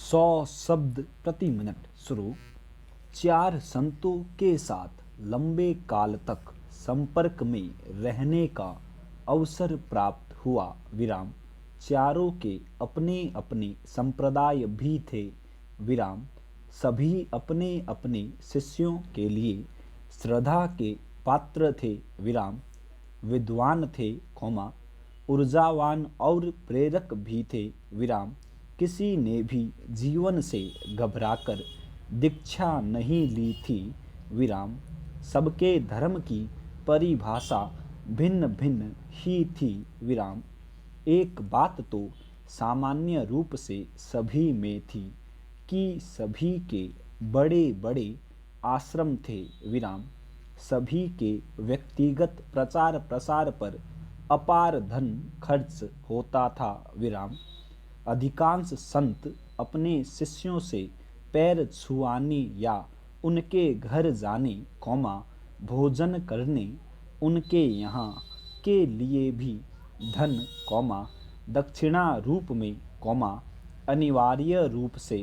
100 शब्द प्रति मिनट शुरू। 4 संतों के साथ लंबे काल तक संपर्क में रहने का अवसर प्राप्त हुआ। विराम। चारों के अपने अपने संप्रदाय भी थे। विराम। सभी अपने अपने शिष्यों के लिए श्रद्धा के पात्र थे। विराम। विद्वान थे, ऊर्जावान और प्रेरक भी थे। विराम। किसी ने भी जीवन से घबराकर दीक्षा नहीं ली थी। विराम। सबके धर्म की परिभाषा भिन्न भिन्न ही थी। विराम। एक बात तो सामान्य रूप से सभी में थी कि सभी के बड़े बड़े आश्रम थे। विराम। सभी के व्यक्तिगत प्रचार प्रसार पर अपार धन खर्च होता था। विराम। अधिकांश संत अपने शिष्यों से पैर छुआने या उनके घर जाने, भोजन करने, उनके यहाँ के लिए भी धन, दक्षिणा रूप में, अनिवार्य रूप से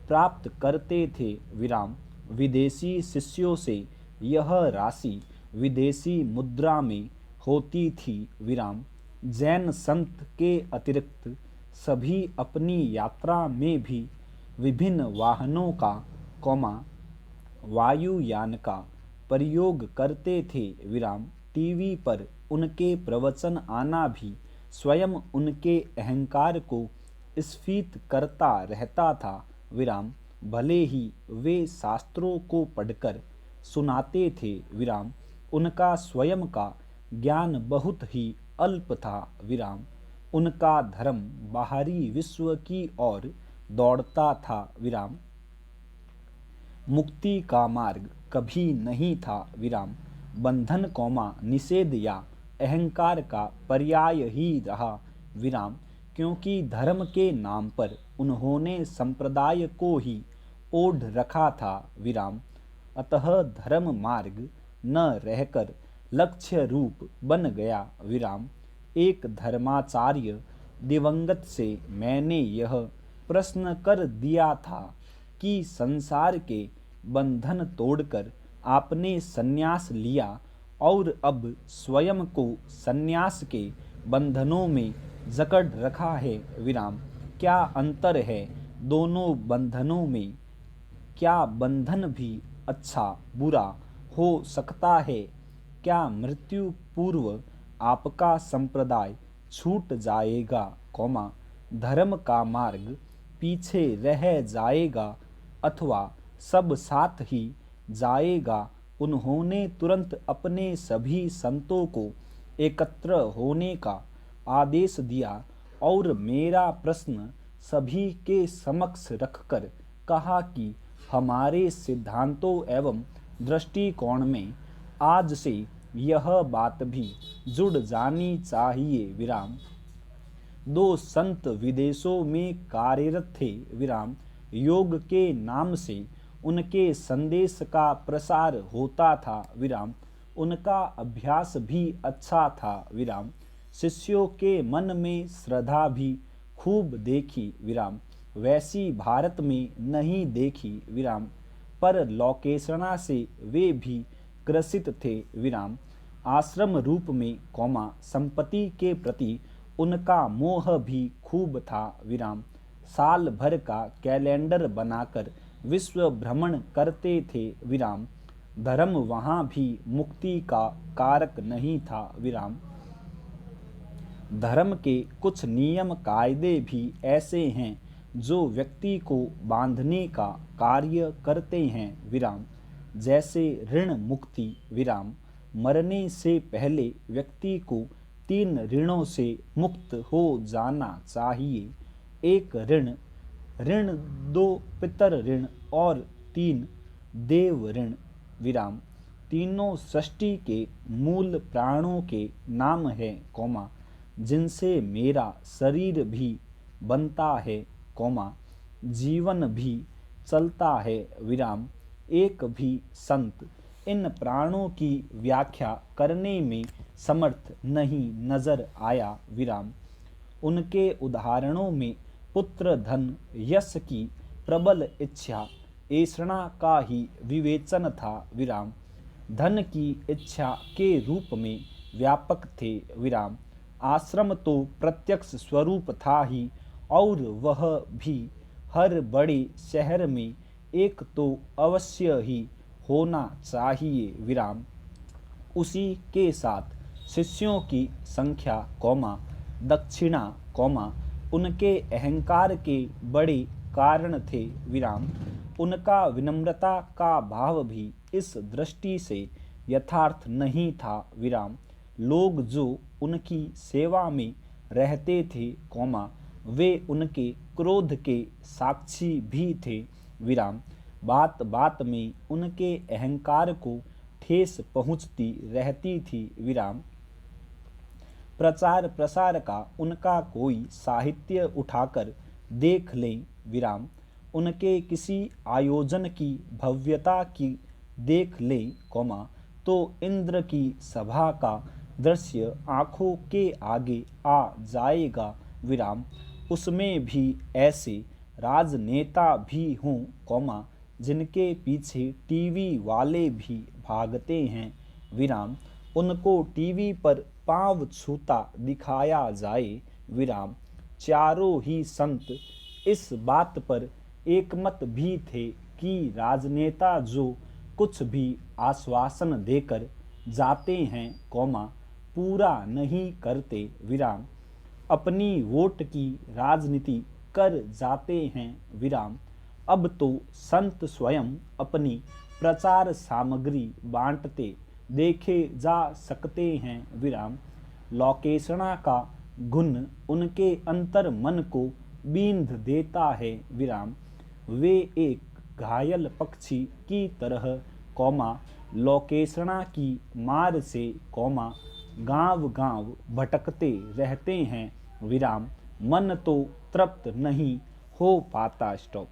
प्राप्त करते थे। विराम। विदेशी शिष्यों से यह राशि विदेशी मुद्रा में होती थी। विराम। जैन संत के अतिरिक्त सभी अपनी यात्रा में भी विभिन्न वाहनों का, वायुयान का प्रयोग करते थे। विराम। टीवी पर उनके प्रवचन आना भी स्वयं उनके अहंकार को स्फीत करता रहता था। विराम। भले ही वे शास्त्रों को पढ़कर सुनाते थे। विराम। उनका स्वयं का ज्ञान बहुत ही अल्प था। विराम। उनका धर्म बाहरी विश्व की ओर दौड़ता था। विराम। मुक्ति का मार्ग कभी नहीं था। विराम। बंधन, निषेध या अहंकार का पर्याय ही रहा। विराम। क्योंकि धर्म के नाम पर उन्होंने संप्रदाय को ही ओढ़ रखा था। विराम। अतः धर्म मार्ग न रहकर लक्ष्य रूप बन गया। विराम। एक धर्माचार्य दिवंगत से मैंने यह प्रश्न कर दिया था कि संसार के बंधन तोड़कर आपने संन्यास लिया और अब स्वयं को संन्यास के बंधनों में जकड़ रखा है। विराम। क्या अंतर है दोनों बंधनों में? क्या बंधन भी अच्छा बुरा हो सकता है? क्या मृत्यु पूर्व आपका संप्रदाय छूट जाएगा, धर्म का मार्ग पीछे रह जाएगा अथवा सब साथ ही जाएगा? उन्होंने तुरंत अपने सभी संतों को एकत्र होने का आदेश दिया और मेरा प्रश्न सभी के समक्ष रखकर कहा कि हमारे सिद्धांतों एवं दृष्टिकोण में आज से यह बात भी जुड़ जानी चाहिए। विराम। 2 संत विदेशों में कार्यरत थे। विराम। योग के नाम से उनके संदेश का प्रसार होता था। विराम। उनका अभ्यास भी अच्छा था। विराम। शिष्यों के मन में श्रद्धा भी खूब देखी। विराम। वैसी भारत में नहीं देखी। विराम। पर लोकेशणा से वे भी ग्रसित थे। विराम। आश्रम रूप में, संपत्ति के प्रति उनका मोह भी खूब था। विराम। साल भर का कैलेंडर बनाकर विश्व भ्रमण करते थे। विराम। धर्म वहाँ भी मुक्ति का कारक नहीं था। विराम। धर्म के कुछ नियम कायदे भी ऐसे हैं जो व्यक्ति को बांधने का कार्य करते हैं। विराम। जैसे ऋण मुक्ति। विराम। मरने से पहले व्यक्ति को 3 ऋणों से मुक्त हो जाना चाहिए। 1 ऋण, 2 पितर ऋण और 3 देव ऋण। विराम। तीनों सृष्टि के मूल प्राणों के नाम है, जिनसे मेरा शरीर भी बनता है, जीवन भी चलता है। विराम। एक भी संत इन प्राणों की व्याख्या करने में समर्थ नहीं नजर आया। विराम। उनके उदाहरणों में पुत्र, धन, यश की प्रबल इच्छा ऐषणा का ही विवेचन था विराम। धन की इच्छा के रूप में व्यापक थे विराम। आश्रम तो प्रत्यक्ष स्वरूप था ही, और वह भी हर बड़े शहर में एक तो अवश्य ही होना चाहिए विराम। उसी के साथ शिष्यों की संख्या कौमा दक्षिणा कौमा उनके अहंकार के बड़े कारण थे विराम। उनका विनम्रता का भाव भी इस दृष्टि से यथार्थ नहीं था विराम। लोग जो उनकी सेवा में रहते थे कौमा वे उनके क्रोध के साक्षी भी थे विराम। बात बात में उनके अहंकार को ठेस पहुंचती रहती थी विराम। प्रचार प्रसार का उनका कोई साहित्य उठाकर देख लें विराम। उनके किसी आयोजन की भव्यता की देख लें कौमा तो इंद्र की सभा का दृश्य आंखों के आगे आ जाएगा विराम। उसमें भी ऐसे राजनेता भी हों कौमा जिनके पीछे टीवी वाले भी भागते हैं विराम। उनको टीवी पर पांव छूता दिखाया जाए विराम। चारों ही संत इस बात पर एकमत भी थे कि राजनेता जो कुछ भी आश्वासन देकर जाते हैं कौमा पूरा नहीं करते विराम। अपनी वोट की राजनीति कर जाते हैं विराम। अब तो संत स्वयं अपनी प्रचार सामग्री बांटते देखे जा सकते हैं विराम। लौकेशणा का गुण उनके अंतर मन को बींध देता है विराम। वे एक घायल पक्षी की तरह कौमा लौकेशणा की मार से कौमा गांव गांव भटकते रहते हैं विराम। मन तो तृप्त नहीं हो पाता। स्टॉप।